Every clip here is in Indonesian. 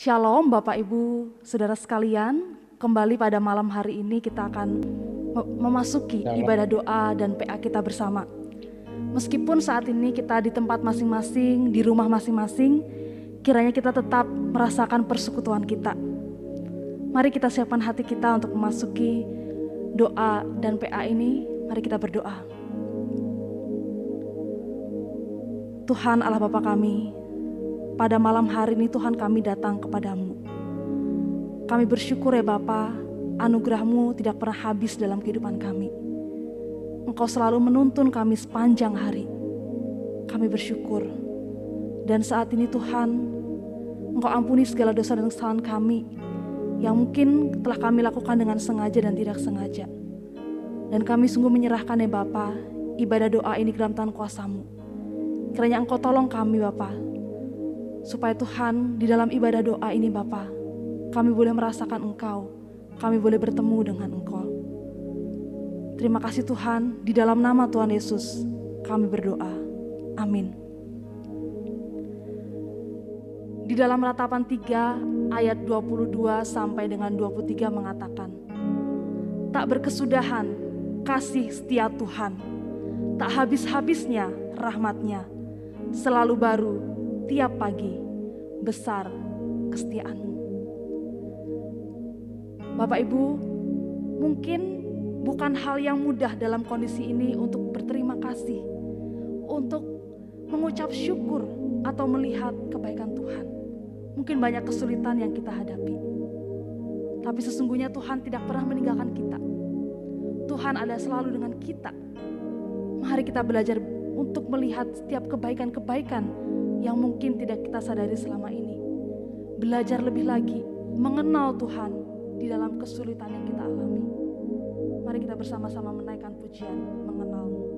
Shalom Bapak Ibu, Saudara sekalian, kembali pada malam hari ini kita akan memasuki ibadah doa dan PA kita bersama. Meskipun saat ini kita di tempat masing-masing, di rumah masing-masing, kiranya kita tetap merasakan persekutuan kita. Mari kita siapkan hati kita untuk memasuki doa dan PA ini. Mari kita berdoa. Tuhan Allah Bapa kami, pada malam hari ini Tuhan kami datang kepadamu. Kami bersyukur ya Bapa, anugerah-Mu tidak pernah habis dalam kehidupan kami. Engkau selalu menuntun kami sepanjang hari. Kami bersyukur. Dan saat ini Tuhan, Engkau ampuni segala dosa dan kesalahan kami yang mungkin telah kami lakukan dengan sengaja dan tidak sengaja. Dan kami sungguh menyerahkan ya Bapa, ibadah doa ini ke dalam tangan kuasa-Mu. Kiranya Engkau tolong kami Bapa, supaya Tuhan di dalam ibadah doa ini Bapa, kami boleh merasakan Engkau, kami boleh bertemu dengan Engkau. Terima kasih Tuhan, di dalam nama Tuhan Yesus kami berdoa. Amin. Di dalam Ratapan 3 ayat 22 sampai dengan 23 mengatakan, tak berkesudahan kasih setia Tuhan, tak habis-habisnya rahmat-Nya, selalu baru tiap pagi, besar kesetiaan-Mu. Bapak Ibu, mungkin bukan hal yang mudah dalam kondisi ini untuk berterima kasih, untuk mengucap syukur atau melihat kebaikan Tuhan. Mungkin banyak kesulitan yang kita hadapi, tapi sesungguhnya Tuhan tidak pernah meninggalkan kita. Tuhan ada selalu dengan kita. Mari kita belajar untuk melihat setiap kebaikan-kebaikan yang mungkin tidak kita sadari selama ini. Belajar lebih lagi mengenal Tuhan di dalam kesulitan yang kita alami. Mari kita bersama-sama menaikkan pujian mengenal-Mu.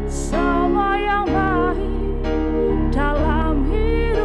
Semua yang baik dalam hidup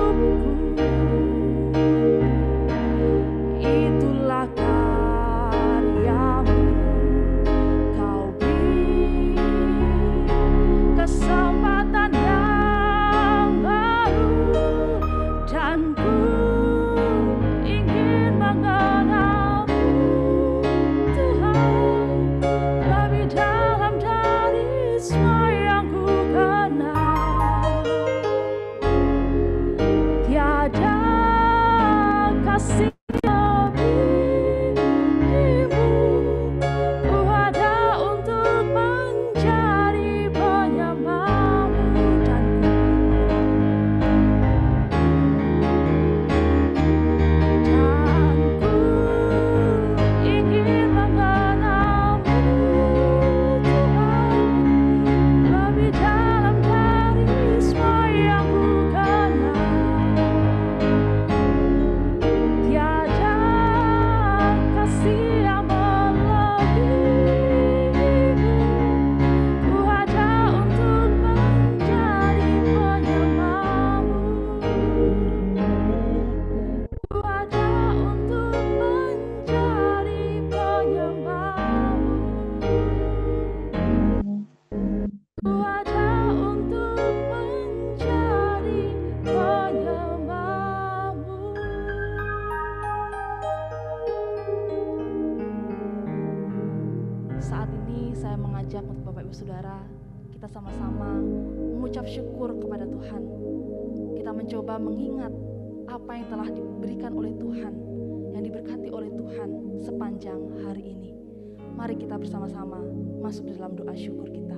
saudara, kita sama-sama mengucap syukur kepada Tuhan. Kita mencoba mengingat apa yang telah diberikan oleh Tuhan, yang diberkati oleh Tuhan sepanjang hari ini. Mari kita bersama-sama masuk dalam doa syukur kita.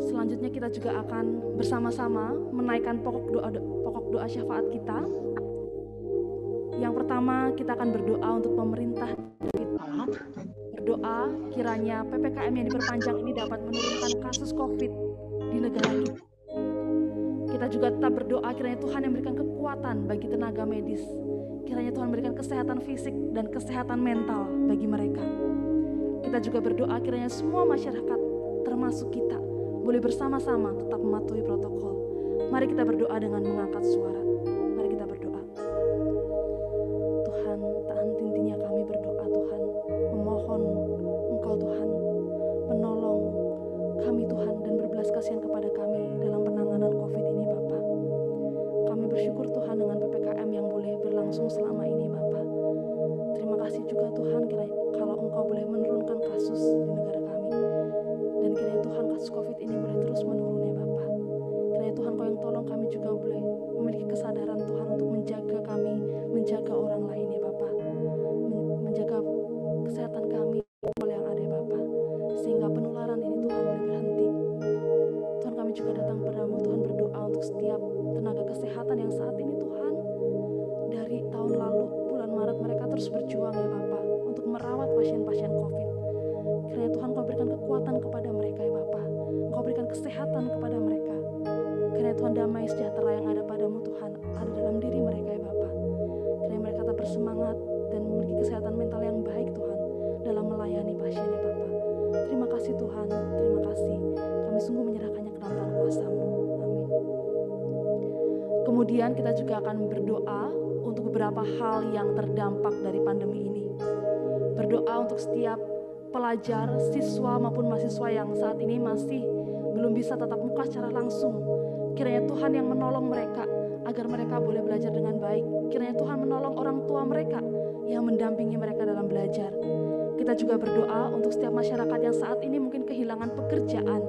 Selanjutnya kita juga akan bersama-sama menaikkan pokok doa syafaat kita. Yang pertama, kita akan berdoa untuk pemerintah kita. Berdoa kiranya PPKM yang diperpanjang ini dapat menurunkan kasus COVID di negara kita. Kita juga tetap berdoa kiranya Tuhan yang memberikan kekuatan bagi tenaga medis. Kiranya Tuhan memberikan kesehatan fisik dan kesehatan mental bagi mereka. Kita juga berdoa kiranya semua masyarakat termasuk kita boleh bersama-sama tetap mematuhi protokol. Mari kita berdoa dengan mengangkat suara. Mari kita berdoa. Tuhan, tak henti-hentinya kami berdoa Tuhan. Memohon Engkau Tuhan menolong kami Tuhan dan berbelas kasihan kepada kami dalam penanganan COVID ini Bapa. Kami bersyukur Tuhan dengan PPKM yang boleh berlangsung selama ini Bapa. Terima kasih juga Tuhan kalau Engkau boleh menurunkan kasus di negara kami. Dan kiranya Tuhan kasus COVID ini boleh terus menurun ya Bapa. Kiranya Tuhan Kau yang tolong kami juga boleh memiliki kesadaran Tuhan untuk menjaga kami, menjaga orang lain ya Bapa. Menjaga kesehatan kami yang ada ya Bapa. Sehingga penularan ini Tuhan boleh berhenti. Tuhan kami juga datang padamu Tuhan berdoa untuk setiap tenaga kesehatan yang saat ini Tuhan. Dari tahun lalu bulan Maret mereka terus berjuang ya Bapa untuk merawat pasien-pasien COVID. Kiranya Tuhan Kau berikan kekuatan kepada mereka ya Bapa. Engkau berikan kesehatan kepada mereka. Kiranya Tuhan damai sejahtera yang ada padamu Tuhan ada dalam diri mereka ya Bapa. Kiranya mereka tetap bersemangat dan memiliki kesehatan mental yang baik Tuhan dalam melayani pasien ya Bapa. Terima kasih Tuhan, terima kasih. Kami sungguh menyerahkannya ke dalam tangan kuasa-Mu. Amin. Kemudian kita juga akan berdoa untuk beberapa hal yang terdampak dari pandemi ini. Berdoa untuk setiap pelajar, siswa maupun mahasiswa yang saat ini masih belum bisa tatap muka secara langsung. Kiranya Tuhan yang menolong mereka agar mereka boleh belajar dengan baik. Kiranya Tuhan menolong orang tua mereka yang mendampingi mereka dalam belajar. Kita juga berdoa untuk setiap masyarakat yang saat ini mungkin kehilangan pekerjaan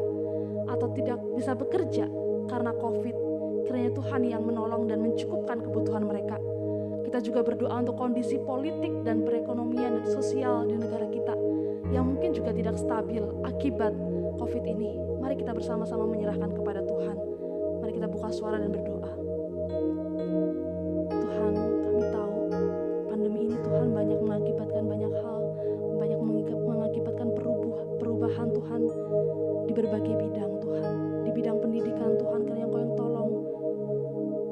atau tidak bisa bekerja karena COVID. Kiranya Tuhan yang menolong dan mencukupkan kebutuhan mereka. Kita juga berdoa untuk kondisi politik dan perekonomian dan sosial di negara kita yang mungkin juga tidak stabil akibat COVID ini. Mari kita bersama-sama menyerahkan kepada Tuhan. Mari kita buka suara dan berdoa. Tuhan, kami tahu pandemi ini Tuhan banyak mengakibatkan banyak hal, banyak mengakibatkan perubahan Tuhan di berbagai bidang Tuhan. Di bidang pendidikan Tuhan, kiranya Engkau yang tolong.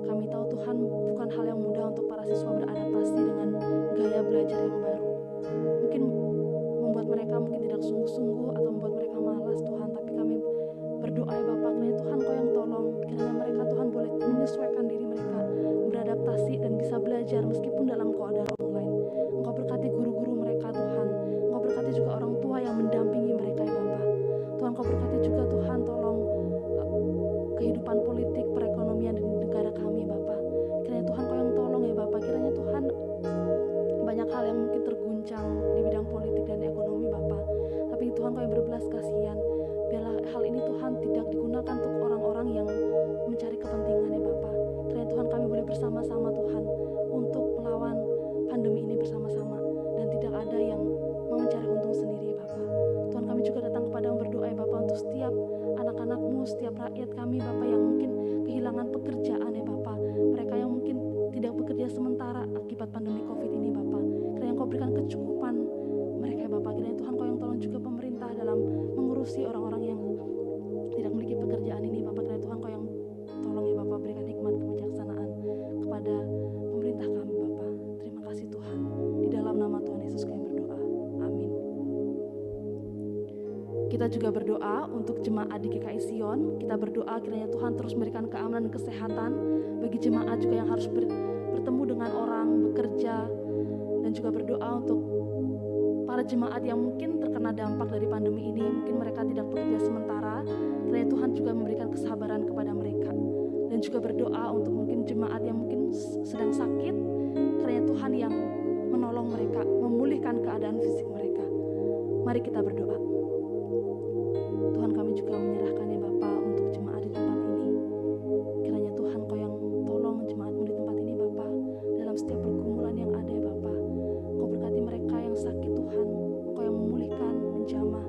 Kami tahu Tuhan bukan hal yang mudah untuk para siswa beradaptasi dengan gaya belajar yang baru. Mungkin membuat mereka mungkin tidak sungguh-sungguh atau membuat mereka malas Tuhan, tapi kami berdoa ya Bapak, kiranya Tuhan Kau yang tolong, kiranya mereka Tuhan boleh menyesuaikan diri mereka, beradaptasi dan bisa belajar meskipun dalam keadaan online. Engkau berkati guru-guru mereka Tuhan, Engkau berkati juga orang tua yang mendampingi mereka ya Bapak. Tuhan Kau berkati juga Tuhan, tolong kehidupan politik, perekonomian di negara kami Bapak. Kiranya Tuhan Kau yang tolong ya Bapak, kiranya Tuhan banyak hal yang mungkin terguncang di bidang politik dan ekonomi Bapak. Tapi Tuhan Kau yang berbelas kasihan, biarlah hal ini Tuhan tidak digunakan untuk orang-orang yang mencari kepentingan ya Bapak. Kiranya Tuhan kami boleh bersama-sama Tuhan untuk melawan pandemi ini bersama-sama dan tidak ada yang mau mencari untung sendiri ya Bapak. Tuhan kami juga datang kepada-Mu berdoa ya Bapak untuk setiap anak-anak-Mu, setiap rakyat kami Bapak yang mungkin kehilangan pekerjaan ya Bapak. Mereka yang mungkin tidak bekerja sementara akibat pandemi COVID ini Bapak. Kiranya Engkau berikan kecukupan mereka ya Bapak, kiranya Tuhan Kau yang tolong juga pemerintah dalam mengurusi orang-orang yang tidak memiliki pekerjaan ini Bapak. Kiranya Tuhan Kau yang tolong ya Bapak, berikan hikmat kebijaksanaan kepada pemerintah kami Bapak. Terima kasih Tuhan, di dalam nama Tuhan Yesus kami berdoa, amin. Kita juga berdoa untuk jemaat di GKI Sion. Kita berdoa kiranya Tuhan terus memberikan keamanan dan kesehatan bagi jemaat juga yang harus bertemu dengan orang, bekerja, dan juga berdoa untuk para jemaat yang mungkin terkena dampak dari pandemi ini. Mungkin mereka tidak bekerja sementara, kiranya Tuhan juga memberikan kesabaran kepada mereka. Dan juga berdoa untuk mungkin jemaat yang mungkin sedang sakit, kiranya Tuhan yang menolong mereka, memulihkan keadaan fisik mereka. Mari kita berdoa. Tuhan, kami juga menyerahkan ya Bapa untuk jemaat di tempat ini. Kiranya Tuhan Kau yang tolong jemaat-Mu di tempat ini Bapa, dalam setiap pergumulan yang ada ya Bapa. Kau berkati mereka yang sakit Tuhan, Kau yang memulihkan, menjamah.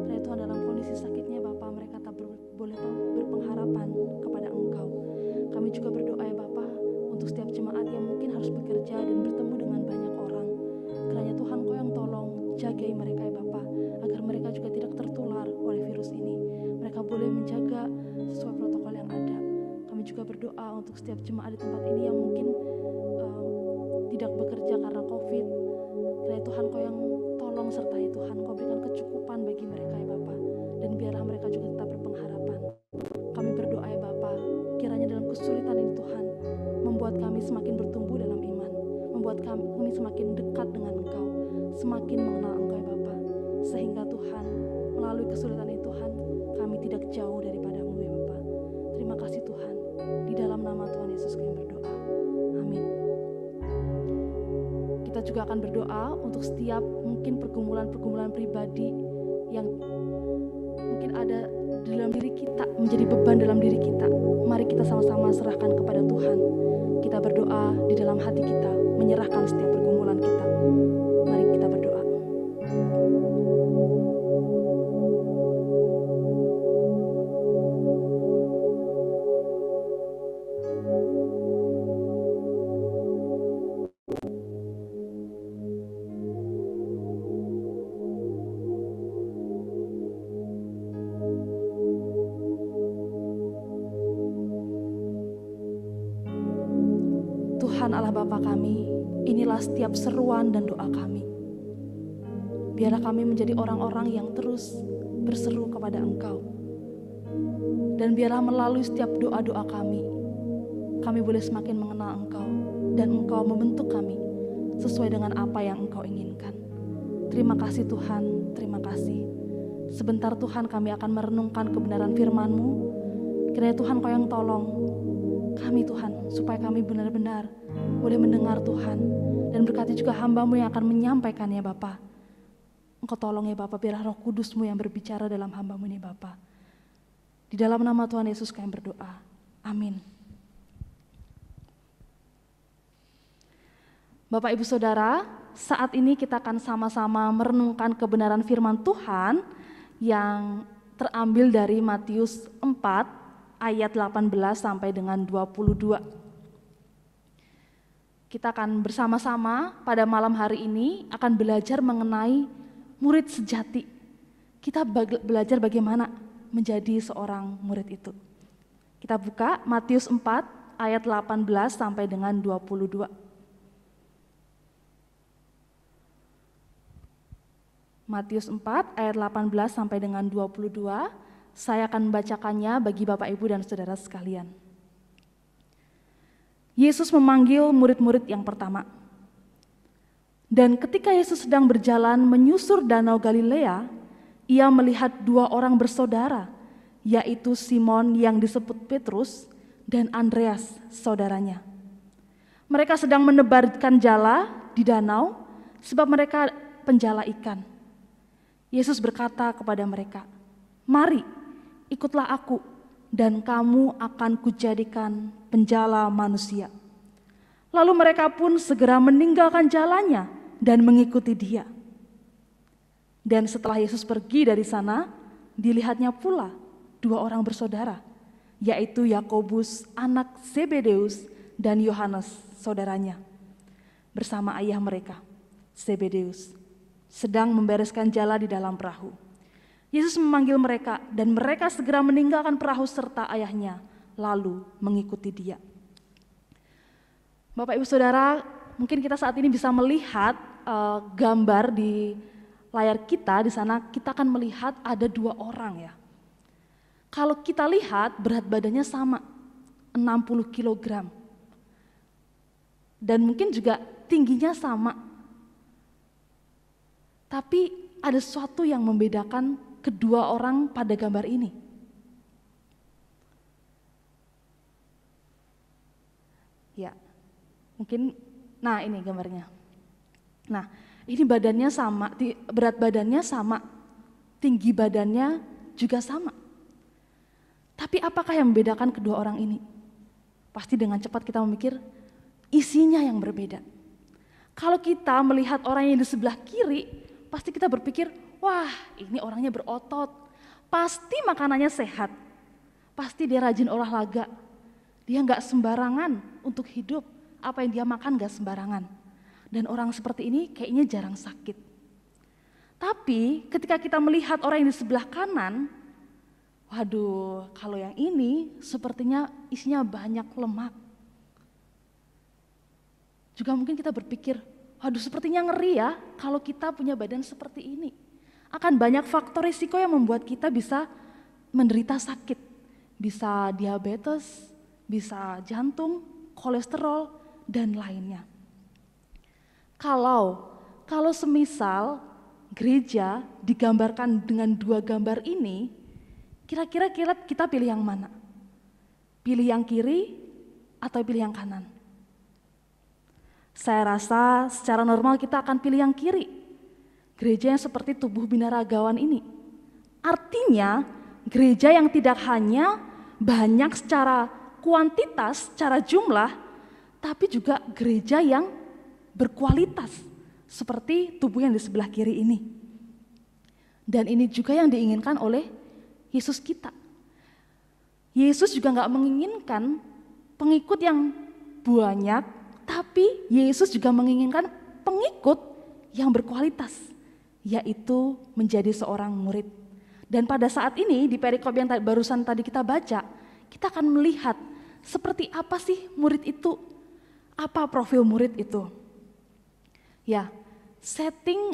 Kiranya Tuhan dalam kondisi sakitnya Bapa, mereka tak boleh berpengharapan kepada Engkau. Kami juga berdoa ya Bapa untuk setiap jemaat yang mungkin harus bekerja dan bertemu dengan banyak orang. Kiranya Tuhan Kau yang tolong jagai mereka ya Bapa, agar mereka juga tidak tertular oleh virus ini. Mereka boleh menjaga sesuai protokol yang ada. Kami juga berdoa untuk setiap jemaat di tempat ini yang mungkin tidak bekerja karena COVID. Kiranya Tuhan Kau yang tolong sertai Tuhan, Kau berikan kecukupan bagi mereka ya Bapa, dan biarlah mereka juga tetap berpengharapan. Kami berdoa ya Bapa, kiranya dalam kesulitan ini Tuhan, membuat kami semakin bertumbuh dalam iman, membuat kami semakin dekat dengan Engkau, semakin mengenal Engkau ya Bapa, sehingga Tuhan melalui kesulitan ini Tuhan, kami tidak jauh daripada-Mu ya Bapa. Terima kasih Tuhan, di dalam nama Tuhan Yesus kami berdoa, amin. Kita juga akan berdoa untuk setiap mungkin pergumulan-pergumulan pribadi yang mungkin ada di dalam diri kita, menjadi beban dalam diri kita. Mari kita sama-sama serahkan kepada Tuhan. Kita berdoa di dalam hati kita, menyerahkan setiap pergumulan kita. Mari kita berdoa. Tuhan Allah Bapa kami, inilah setiap seruan dan doa kami. Biarlah kami menjadi orang-orang yang terus berseru kepada Engkau. Dan biarlah melalui setiap doa-doa kami boleh semakin mengenal Engkau, dan Engkau membentuk kami sesuai dengan apa yang Engkau inginkan. Terima kasih Tuhan, terima kasih. Sebentar Tuhan kami akan merenungkan kebenaran firman-Mu. Kiranya Tuhan Kau yang tolong kami Tuhan, supaya kami benar-benar boleh mendengar Tuhan, dan berkati juga hamba-Mu yang akan menyampaikan ya Bapa. Engkau tolong ya Bapa, biarlah Roh Kudus-Mu yang berbicara dalam hamba-Mu ini Bapa. Di dalam nama Tuhan Yesus kami berdoa, amin. Bapak Ibu Saudara, saat ini kita akan sama-sama merenungkan kebenaran firman Tuhan yang terambil dari Matius 4 ayat 18 sampai dengan 22. Kita akan bersama-sama pada malam hari ini akan belajar mengenai murid sejati. Kita belajar bagaimana menjadi seorang murid itu. Kita buka Matius 4 ayat 18 sampai dengan 22. Matius 4 ayat 18 sampai dengan 22. Saya akan membacakannya bagi Bapak Ibu dan Saudara sekalian. Yesus memanggil murid-murid yang pertama. Dan ketika Yesus sedang berjalan menyusur danau Galilea, ia melihat dua orang bersaudara, yaitu Simon yang disebut Petrus dan Andreas saudaranya. Mereka sedang menebarkan jala di danau sebab mereka penjala ikan. Yesus berkata kepada mereka, "Mari, ikutlah aku, dan kamu akan kujadikan penjala manusia." Lalu mereka pun segera meninggalkan jalannya dan mengikuti Dia. Dan setelah Yesus pergi dari sana, dilihatnya pula dua orang bersaudara, yaitu Yakobus anak Zebedeus dan Yohanes saudaranya, bersama ayah mereka, Zebedeus. sedang membereskan jala di dalam perahu. Yesus memanggil mereka dan mereka segera meninggalkan perahu serta ayahnya, lalu mengikuti dia. Bapak Ibu Saudara, mungkin kita saat ini bisa melihat gambar di layar kita. Di sana kita akan melihat ada 2 orang ya. Kalau kita lihat berat badannya sama, 60 kg. Dan mungkin juga tingginya sama. Tapi ada sesuatu yang membedakan kedua orang pada gambar ini. Ya, mungkin, nah ini gambarnya. Nah, ini badannya sama, berat badannya sama, tinggi badannya juga sama. Tapi apakah yang membedakan kedua orang ini? Pasti dengan cepat kita memikir, isinya yang berbeda. Kalau kita melihat orang yang di sebelah kiri, pasti kita berpikir, wah ini orangnya berotot, pasti makanannya sehat, pasti dia rajin olahraga, dia nggak sembarangan untuk hidup, apa yang dia makan nggak sembarangan. Dan orang seperti ini kayaknya jarang sakit. Tapi ketika kita melihat orang yang di sebelah kanan, waduh kalau yang ini sepertinya isinya banyak lemak. Juga mungkin kita berpikir, waduh sepertinya ngeri ya kalau kita punya badan seperti ini. Akan banyak faktor risiko yang membuat kita bisa menderita sakit. Bisa diabetes, bisa jantung, kolesterol, dan lainnya. Kalau semisal gereja digambarkan dengan 2 gambar ini, kira-kira kita pilih yang mana? Pilih yang kiri atau pilih yang kanan? Saya rasa secara normal kita akan pilih yang kiri. Gereja yang seperti tubuh binaragawan ini. Artinya gereja yang tidak hanya banyak secara kuantitas, secara jumlah, tapi juga gereja yang berkualitas. Seperti tubuh yang di sebelah kiri ini. Dan ini juga yang diinginkan oleh Yesus kita. Yesus juga gak menginginkan pengikut yang banyak, tapi Yesus juga menginginkan pengikut yang berkualitas, yaitu menjadi seorang murid. Dan pada saat ini di perikop yang barusan tadi kita baca, kita akan melihat seperti apa sih murid itu, apa profil murid itu. Ya, setting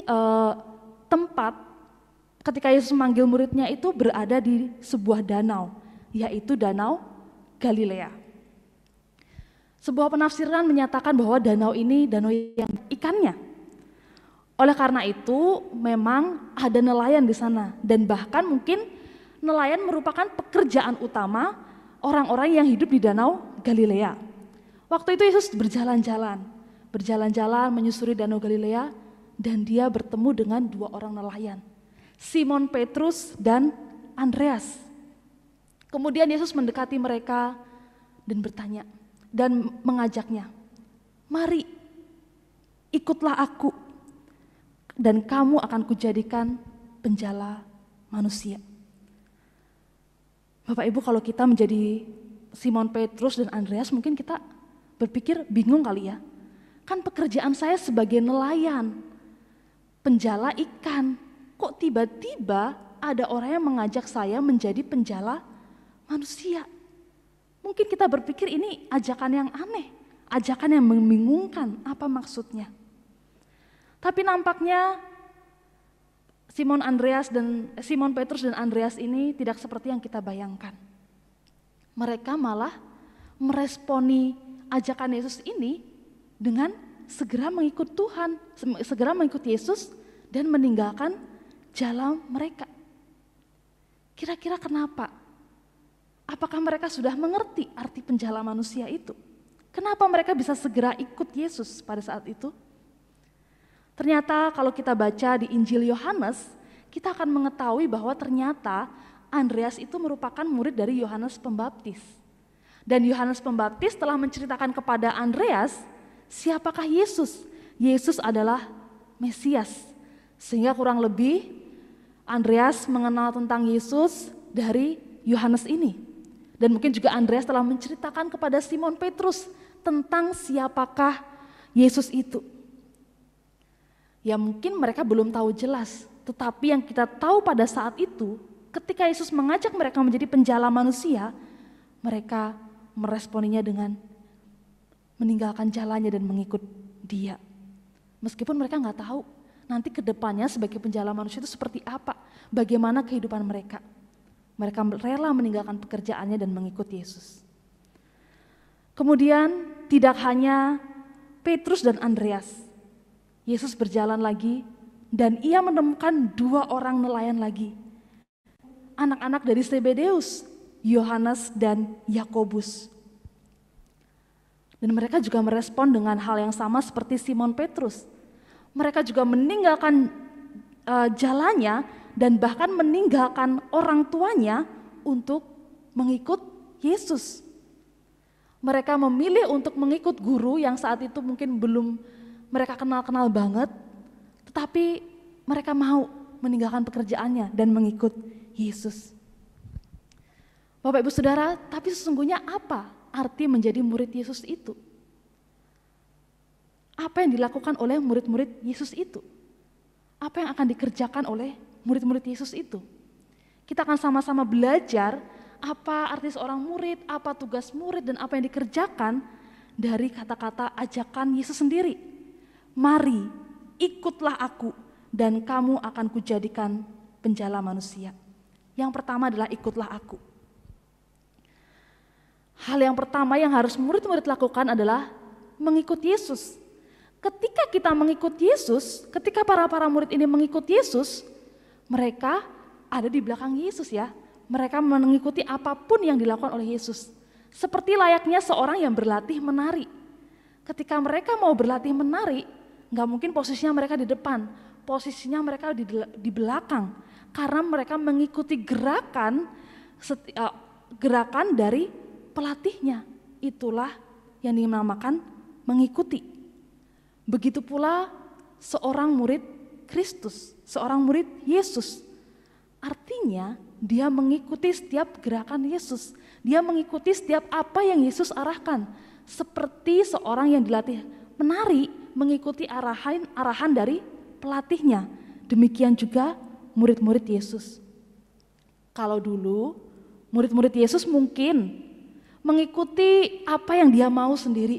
tempat ketika Yesus memanggil muridnya itu berada di sebuah danau, yaitu Danau Galilea. Sebuah penafsiran menyatakan bahwa danau ini danau yang ikannya. Oleh karena itu memang ada nelayan di sana dan bahkan mungkin nelayan merupakan pekerjaan utama orang-orang yang hidup di Danau Galilea. Waktu itu Yesus berjalan-jalan menyusuri Danau Galilea dan dia bertemu dengan 2 orang nelayan, Simon Petrus dan Andreas. Kemudian Yesus mendekati mereka dan bertanya, dan mengajaknya, mari ikutlah aku dan kamu akan kujadikan penjala manusia. Bapak Ibu, kalau kita menjadi Simon Petrus dan Andreas mungkin kita berpikir bingung kali ya. Kan pekerjaan saya sebagai nelayan, penjala ikan, kok tiba-tiba ada orang yang mengajak saya menjadi penjala manusia. Mungkin kita berpikir ini ajakan yang aneh, ajakan yang membingungkan, apa maksudnya? Tapi nampaknya Simon Petrus dan Andreas ini tidak seperti yang kita bayangkan. Mereka malah meresponi ajakan Yesus ini dengan segera mengikut Tuhan, segera mengikut Yesus dan meninggalkan jalan mereka. Kira-kira kenapa? Apakah mereka sudah mengerti arti penjala manusia itu? Kenapa mereka bisa segera ikut Yesus pada saat itu? Ternyata kalau kita baca di Injil Yohanes, kita akan mengetahui bahwa ternyata Andreas itu merupakan murid dari Yohanes Pembaptis. Dan Yohanes Pembaptis telah menceritakan kepada Andreas, siapakah Yesus? Yesus adalah Mesias. Sehingga kurang lebih Andreas mengenal tentang Yesus dari Yohanes ini. Dan mungkin juga Andreas telah menceritakan kepada Simon Petrus tentang siapakah Yesus itu. Ya mungkin mereka belum tahu jelas, tetapi yang kita tahu pada saat itu, ketika Yesus mengajak mereka menjadi penjala manusia, mereka meresponinya dengan meninggalkan jalannya dan mengikut Dia. Meskipun mereka nggak tahu nanti ke depannya sebagai penjala manusia itu seperti apa, bagaimana kehidupan mereka. Mereka rela meninggalkan pekerjaannya dan mengikut Yesus. Kemudian tidak hanya Petrus dan Andreas, Yesus berjalan lagi dan ia menemukan 2 orang nelayan lagi. Anak-anak dari Zebedeus, Yohanes dan Yakobus. Dan mereka juga merespon dengan hal yang sama seperti Simon Petrus. Mereka juga meninggalkan jalannya dan bahkan meninggalkan orang tuanya untuk mengikut Yesus. Mereka memilih untuk mengikut guru yang saat itu mungkin belum mereka kenal-kenal banget, tetapi mereka mau meninggalkan pekerjaannya dan mengikut Yesus. Bapak Ibu Saudara, tapi sesungguhnya apa arti menjadi murid Yesus itu? Apa yang dilakukan oleh murid-murid Yesus itu? Apa yang akan dikerjakan oleh murid-murid Yesus itu? Kita akan sama-sama belajar apa arti seorang murid, apa tugas murid, dan apa yang dikerjakan dari kata-kata ajakan Yesus sendiri. Mari, ikutlah aku dan kamu akan kujadikan penjala manusia. Yang pertama adalah ikutlah aku. Hal yang pertama yang harus murid-murid lakukan adalah mengikut Yesus. Ketika kita mengikut Yesus, ketika para murid ini mengikut Yesus, mereka ada di belakang Yesus ya. Mereka mengikuti apapun yang dilakukan oleh Yesus. Seperti layaknya seorang yang berlatih menari. Ketika mereka mau berlatih menari, nggak mungkin posisinya mereka di depan, posisinya mereka di belakang. Karena mereka mengikuti gerakan dari pelatihnya. Itulah yang dinamakan mengikuti. Begitu pula seorang murid Kristus, seorang murid Yesus. Artinya dia mengikuti setiap gerakan Yesus. Dia mengikuti setiap apa yang Yesus arahkan. Seperti seorang yang dilatih menari mengikuti arahan dari pelatihnya. Demikian juga murid-murid Yesus. Kalau dulu murid-murid Yesus mungkin mengikuti apa yang dia mau sendiri,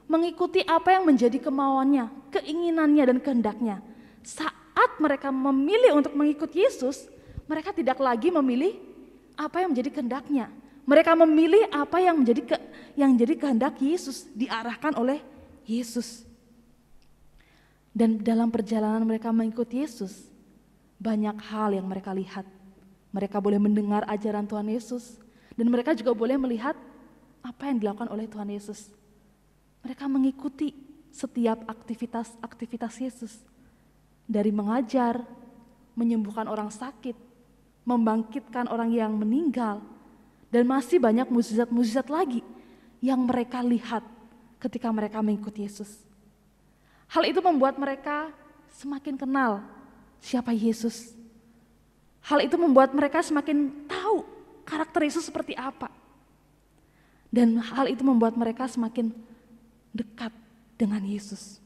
mengikuti apa yang menjadi kemauannya, keinginannya dan kehendaknya. Saat mereka memilih untuk mengikut Yesus, mereka tidak lagi memilih apa yang menjadi kehendaknya. Mereka memilih apa yang menjadi kehendak Yesus, diarahkan oleh Yesus. Dan dalam perjalanan mereka mengikuti Yesus, banyak hal yang mereka lihat. Mereka boleh mendengar ajaran Tuhan Yesus, dan mereka juga boleh melihat apa yang dilakukan oleh Tuhan Yesus. Mereka mengikuti setiap aktivitas Yesus. Dari mengajar, menyembuhkan orang sakit, membangkitkan orang yang meninggal, dan masih banyak mukjizat-mukjizat lagi yang mereka lihat ketika mereka mengikuti Yesus. Hal itu membuat mereka semakin kenal siapa Yesus. Hal itu membuat mereka semakin tahu karakter Yesus seperti apa. Dan hal itu membuat mereka semakin dekat dengan Yesus.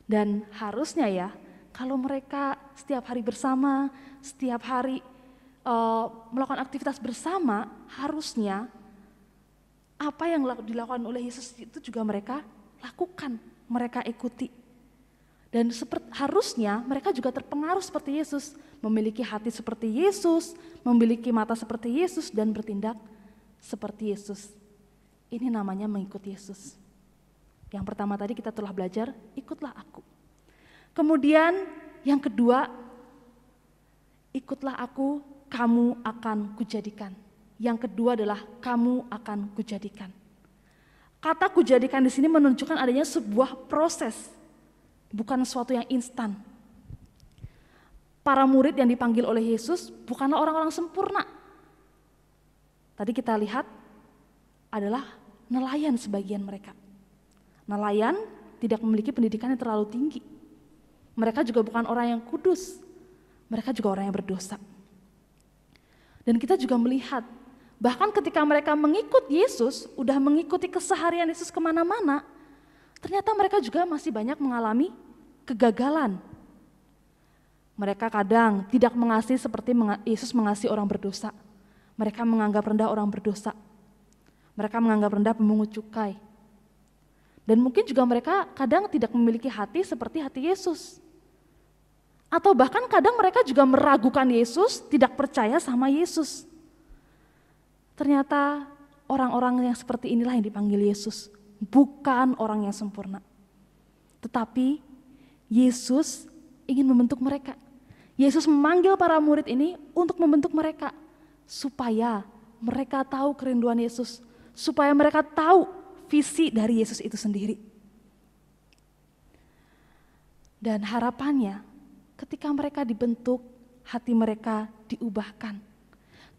Dan harusnya ya, kalau mereka setiap hari bersama, setiap hari melakukan aktivitas bersama, harusnya apa yang dilakukan oleh Yesus itu juga mereka lakukan, mereka ikuti. Dan harusnya mereka juga terpengaruh seperti Yesus, memiliki hati seperti Yesus, memiliki mata seperti Yesus, dan bertindak seperti Yesus. Ini namanya mengikuti Yesus. Yang pertama tadi kita telah belajar, ikutlah aku. Kemudian yang kedua, ikutlah aku, kamu akan kujadikan. Yang kedua adalah kamu akan kujadikan. Kata kujadikan di sini menunjukkan adanya sebuah proses, bukan sesuatu yang instan. Para murid yang dipanggil oleh Yesus bukanlah orang-orang sempurna. Tadi kita lihat adalah nelayan sebagian mereka. Nelayan tidak memiliki pendidikan yang terlalu tinggi. Mereka juga bukan orang yang kudus. Mereka juga orang yang berdosa. Dan kita juga melihat, bahkan ketika mereka mengikut Yesus, udah mengikuti keseharian Yesus kemana-mana, ternyata mereka juga masih banyak mengalami kegagalan. Mereka kadang tidak mengasihi seperti Yesus mengasihi orang berdosa. Mereka menganggap rendah orang berdosa. Mereka menganggap rendah pemungut cukai. Dan mungkin juga mereka kadang tidak memiliki hati seperti hati Yesus. Atau bahkan kadang mereka juga meragukan Yesus, tidak percaya sama Yesus. Ternyata orang-orang yang seperti inilah yang dipanggil Yesus, bukan orang yang sempurna. Tetapi Yesus ingin membentuk mereka. Yesus memanggil para murid ini untuk membentuk mereka, supaya mereka tahu kerinduan Yesus, supaya mereka tahu visi dari Yesus itu sendiri. Dan harapannya ketika mereka dibentuk, hati mereka diubahkan.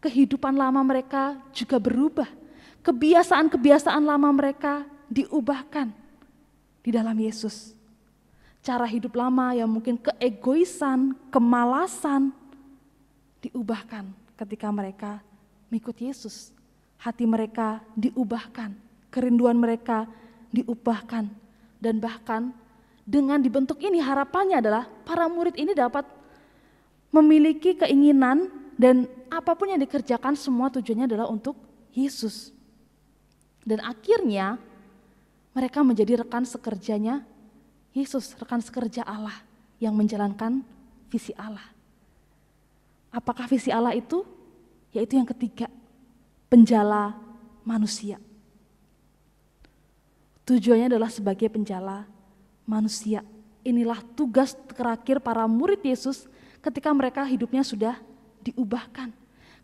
Kehidupan lama mereka juga berubah. Kebiasaan-kebiasaan lama mereka diubahkan di dalam Yesus. Cara hidup lama yang mungkin keegoisan, kemalasan, diubahkan ketika mereka mengikut Yesus. Hati mereka diubahkan, kerinduan mereka diubahkan. Dan bahkan dengan dibentuk ini harapannya adalah para murid ini dapat memiliki keinginan dan apapun yang dikerjakan semua tujuannya adalah untuk Yesus. Dan akhirnya mereka menjadi rekan sekerjanya Yesus, rekan sekerja Allah yang menjalankan visi Allah. Apakah visi Allah itu? Yaitu yang ketiga, penjala manusia. Tujuannya adalah sebagai penjala manusia. Inilah tugas terakhir para murid Yesus ketika mereka hidupnya sudah diubahkan.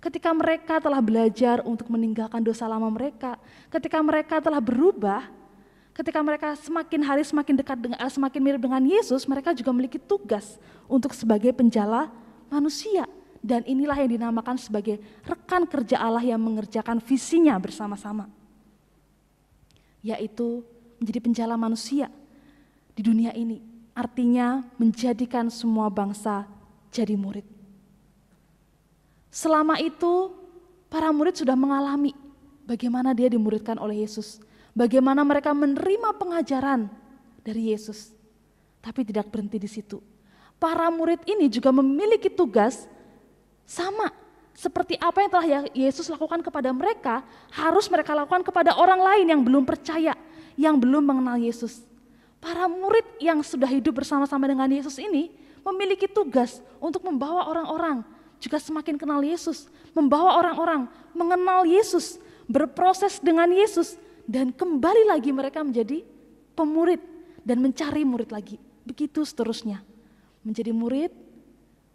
Ketika mereka telah belajar untuk meninggalkan dosa lama mereka, ketika mereka telah berubah, ketika mereka semakin hari semakin dekat dengan semakin mirip dengan Yesus, mereka juga memiliki tugas untuk sebagai penjala manusia. Dan inilah yang dinamakan sebagai rekan kerja Allah yang mengerjakan visinya bersama-sama. Yaitu menjadi penjala manusia di dunia ini. Artinya menjadikan semua bangsa jadi murid. Selama itu para murid sudah mengalami bagaimana dia dimuridkan oleh Yesus. Bagaimana mereka menerima pengajaran dari Yesus. Tapi tidak berhenti di situ. Para murid ini juga memiliki tugas sama seperti apa yang telah Yesus lakukan kepada mereka, harus mereka lakukan kepada orang lain yang belum percaya, yang belum mengenal Yesus. Para murid yang sudah hidup bersama-sama dengan Yesus ini memiliki tugas untuk membawa orang-orang juga semakin kenal Yesus, membawa orang-orang mengenal Yesus, berproses dengan Yesus, dan kembali lagi mereka menjadi pemurid dan mencari murid lagi. Begitu seterusnya. Menjadi murid,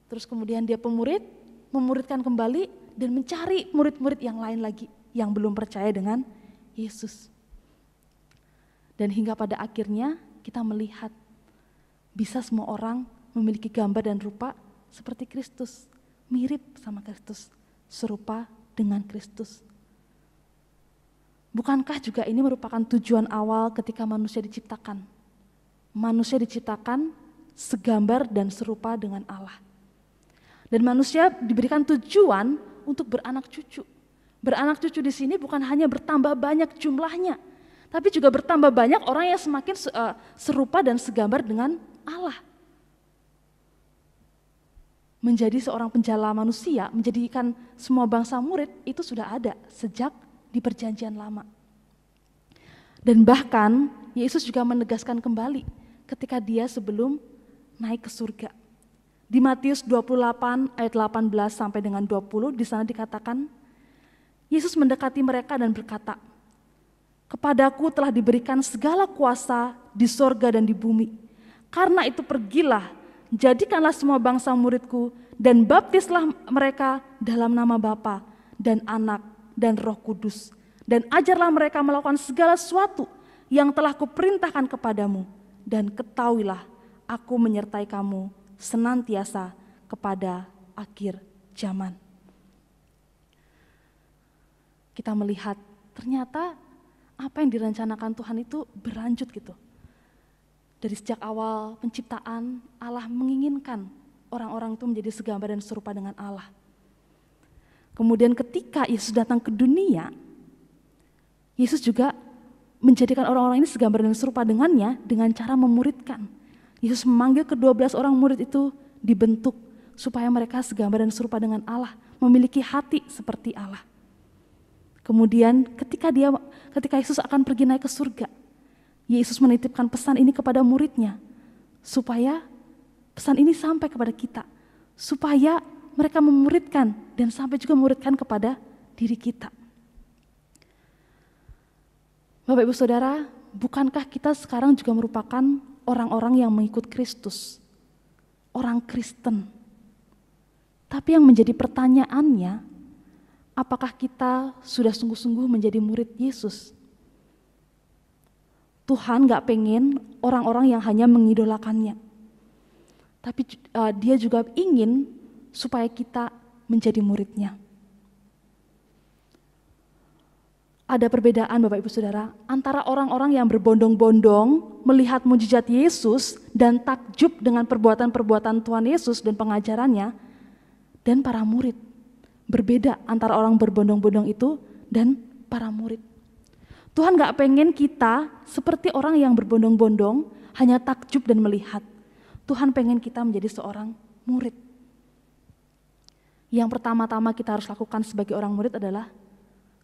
terus kemudian dia pemurid, memuridkan kembali dan mencari murid-murid yang lain lagi yang belum percaya dengan Yesus. Dan hingga pada akhirnya kita melihat bisa semua orang memiliki gambar dan rupa seperti Kristus, mirip sama Kristus, serupa dengan Kristus. Bukankah juga ini merupakan tujuan awal ketika manusia diciptakan? Manusia diciptakan segambar dan serupa dengan Allah. Dan manusia diberikan tujuan untuk beranak cucu. Beranak cucu di sini bukan hanya bertambah banyak jumlahnya, tapi juga bertambah banyak orang yang semakin serupa dan segambar dengan Allah. Menjadi seorang penjala manusia, menjadikan semua bangsa murid, itu sudah ada sejak di perjanjian lama. Dan bahkan Yesus juga menegaskan kembali ketika dia sebelum naik ke surga. Di Matius 28 ayat 18 sampai dengan 20 di sana dikatakan, Yesus mendekati mereka dan berkata, "Kepadaku telah diberikan segala kuasa di sorga dan di bumi. Karena itu pergilah, jadikanlah semua bangsa muridku dan baptislah mereka dalam nama Bapa dan Anak dan Roh Kudus. Dan ajarlah mereka melakukan segala sesuatu yang telah kuperintahkan kepadamu. Dan ketahuilah, aku menyertai kamu senantiasa kepada akhir zaman." Kita melihat ternyata apa yang direncanakan Tuhan itu berlanjut gitu. Dari sejak awal penciptaan, Allah menginginkan orang-orang itu menjadi segambar dan serupa dengan Allah. Kemudian ketika Yesus datang ke dunia, Yesus juga menjadikan orang-orang ini segambar dan serupa dengannya dengan cara memuridkan. Yesus memanggil ke-12 orang murid itu dibentuk supaya mereka segambar dan serupa dengan Allah, memiliki hati seperti Allah. Kemudian ketika Yesus akan pergi naik ke surga, Yesus menitipkan pesan ini kepada muridnya, supaya pesan ini sampai kepada kita, supaya mereka memuridkan dan sampai juga memuridkan kepada diri kita. Bapak Ibu Saudara, bukankah kita sekarang juga merupakan orang-orang yang mengikut Kristus, orang Kristen? Tapi yang menjadi pertanyaannya, apakah kita sudah sungguh-sungguh menjadi murid Yesus? Tuhan gak pengen orang-orang yang hanya mengidolakannya, tapi dia juga ingin supaya kita menjadi muridnya. Ada perbedaan Bapak Ibu Saudara antara orang-orang yang berbondong-bondong melihat mujizat Yesus dan takjub dengan perbuatan-perbuatan Tuhan Yesus dan pengajarannya, dan para murid. Berbeda antara orang berbondong-bondong itu dan para murid. Tuhan gak pengen kita seperti orang yang berbondong-bondong hanya takjub dan melihat. Tuhan pengen kita menjadi seorang murid. Yang pertama-tama kita harus lakukan sebagai orang murid adalah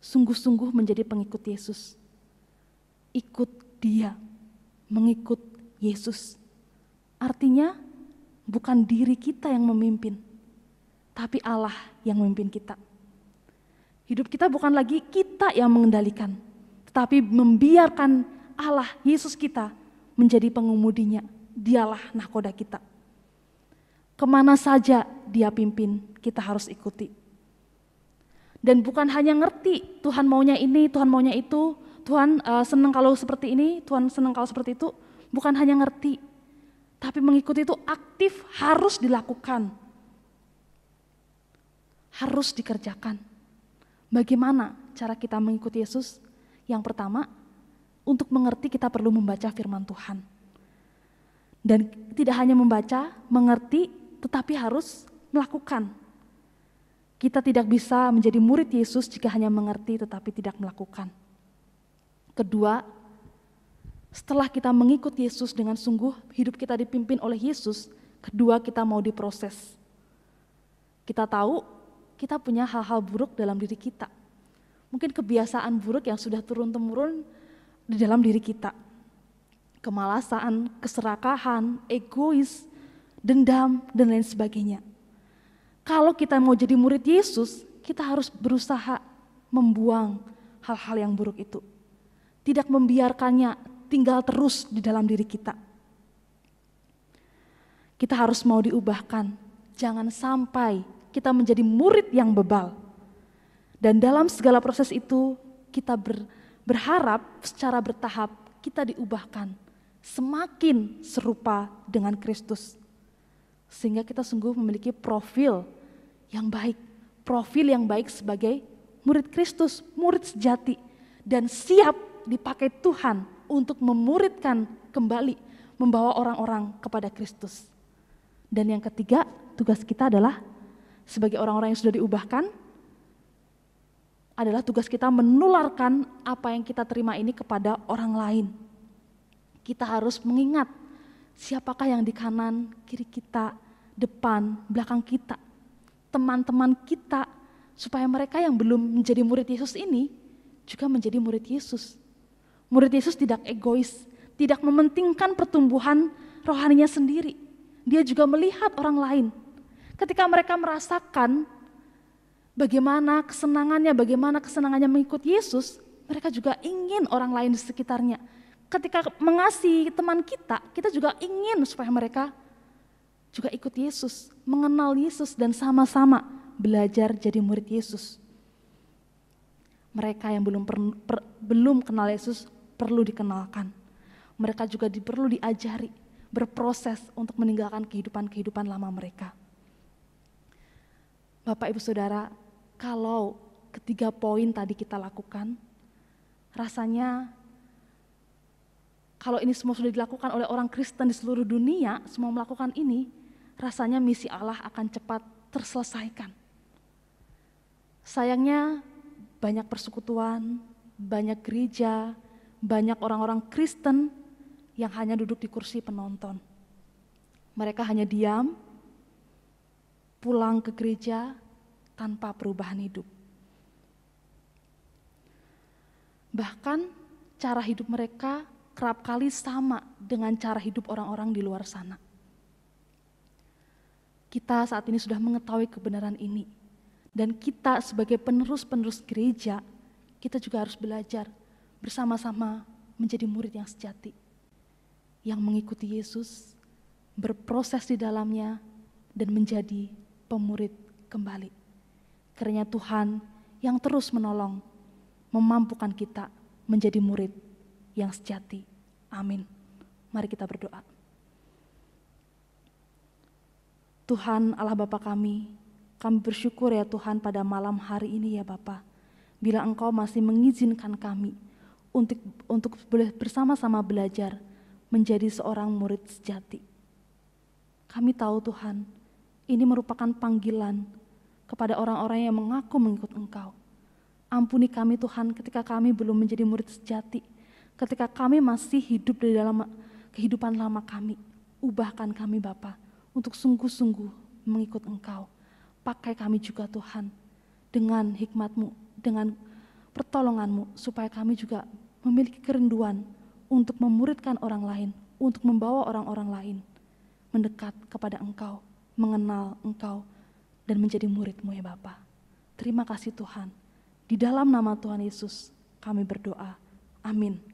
sungguh-sungguh menjadi pengikut Yesus. Ikut Dia, mengikut Yesus. Artinya bukan diri kita yang memimpin, tapi Allah yang memimpin kita. Hidup kita bukan lagi kita yang mengendalikan, tetapi membiarkan Allah, Yesus kita menjadi pengemudinya. Dialah nahkoda kita. Kemana saja Dia pimpin, kita harus ikuti. Dan bukan hanya ngerti Tuhan maunya ini, Tuhan maunya itu, Tuhan senang kalau seperti ini, Tuhan senang kalau seperti itu. Bukan hanya ngerti, tapi mengikuti itu aktif, harus dilakukan. Harus dikerjakan. Bagaimana cara kita mengikuti Yesus? Yang pertama, untuk mengerti kita perlu membaca firman Tuhan. Dan tidak hanya membaca, mengerti, tetapi harus melakukan. Kita tidak bisa menjadi murid Yesus jika hanya mengerti tetapi tidak melakukan. Kedua, setelah kita mengikut Yesus dengan sungguh, hidup kita dipimpin oleh Yesus, kedua kita mau diproses. Kita tahu kita punya hal-hal buruk dalam diri kita. Mungkin kebiasaan buruk yang sudah turun-temurun di dalam diri kita. Kemalasan, keserakahan, egois, dendam, dan lain sebagainya. Kalau kita mau jadi murid Yesus, kita harus berusaha membuang hal-hal yang buruk itu. Tidak membiarkannya tinggal terus di dalam diri kita. Kita harus mau diubahkan. Jangan sampai kita menjadi murid yang bebal. Dan dalam segala proses itu, kita berharap secara bertahap kita diubahkan. Semakin serupa dengan Kristus. Sehingga kita sungguh memiliki profil yang baik sebagai murid Kristus, murid sejati, dan siap dipakai Tuhan untuk memuridkan kembali, membawa orang-orang kepada Kristus. Dan yang ketiga, tugas kita adalah sebagai orang-orang yang sudah diubahkan, adalah tugas kita menularkan apa yang kita terima ini kepada orang lain. Kita harus mengingat siapakah yang di kanan, kiri kita, depan, belakang kita, teman-teman kita, supaya mereka yang belum menjadi murid Yesus ini juga menjadi murid Yesus. Murid Yesus tidak egois, tidak mementingkan pertumbuhan rohaninya sendiri. Dia juga melihat orang lain. Ketika mereka merasakan bagaimana kesenangannya mengikut Yesus, mereka juga ingin orang lain di sekitarnya. Ketika mengasihi teman kita, kita juga ingin supaya mereka juga ikut Yesus, mengenal Yesus dan sama-sama belajar jadi murid Yesus. Mereka yang belum kenal Yesus perlu dikenalkan. Mereka juga perlu diajari, berproses untuk meninggalkan kehidupan lama mereka. Bapak Ibu Saudara, kalau ketiga poin tadi kita lakukan, rasanya kalau ini semua sudah dilakukan oleh orang Kristen di seluruh dunia, semua melakukan ini, rasanya misi Allah akan cepat terselesaikan. Sayangnya banyak persekutuan, banyak gereja, banyak orang-orang Kristen yang hanya duduk di kursi penonton. Mereka hanya diam, pulang ke gereja tanpa perubahan hidup. Bahkan cara hidup mereka kerap kali sama dengan cara hidup orang-orang di luar sana. Kita saat ini sudah mengetahui kebenaran ini. Dan kita sebagai penerus-penerus gereja, kita juga harus belajar bersama-sama menjadi murid yang sejati. Yang mengikuti Yesus, berproses di dalamnya, dan menjadi pemurid kembali. Kiranya Tuhan yang terus menolong, memampukan kita menjadi murid yang sejati. Amin. Mari kita berdoa. Tuhan Allah Bapa kami bersyukur ya Tuhan pada malam hari ini ya Bapa. Bila Engkau masih mengizinkan kami untuk bersama-sama belajar menjadi seorang murid sejati. Kami tahu Tuhan, ini merupakan panggilan kepada orang-orang yang mengaku mengikut Engkau. Ampuni kami Tuhan ketika kami belum menjadi murid sejati, ketika kami masih hidup di dalam kehidupan lama kami. Ubahkan kami Bapa untuk sungguh-sungguh mengikut Engkau. Pakai kami juga Tuhan dengan hikmat-Mu, dengan pertolongan-Mu, supaya kami juga memiliki kerinduan untuk memuridkan orang lain, untuk membawa orang-orang lain mendekat kepada Engkau, mengenal Engkau, dan menjadi murid-Mu ya Bapa. Terima kasih Tuhan. Di dalam nama Tuhan Yesus kami berdoa. Amin.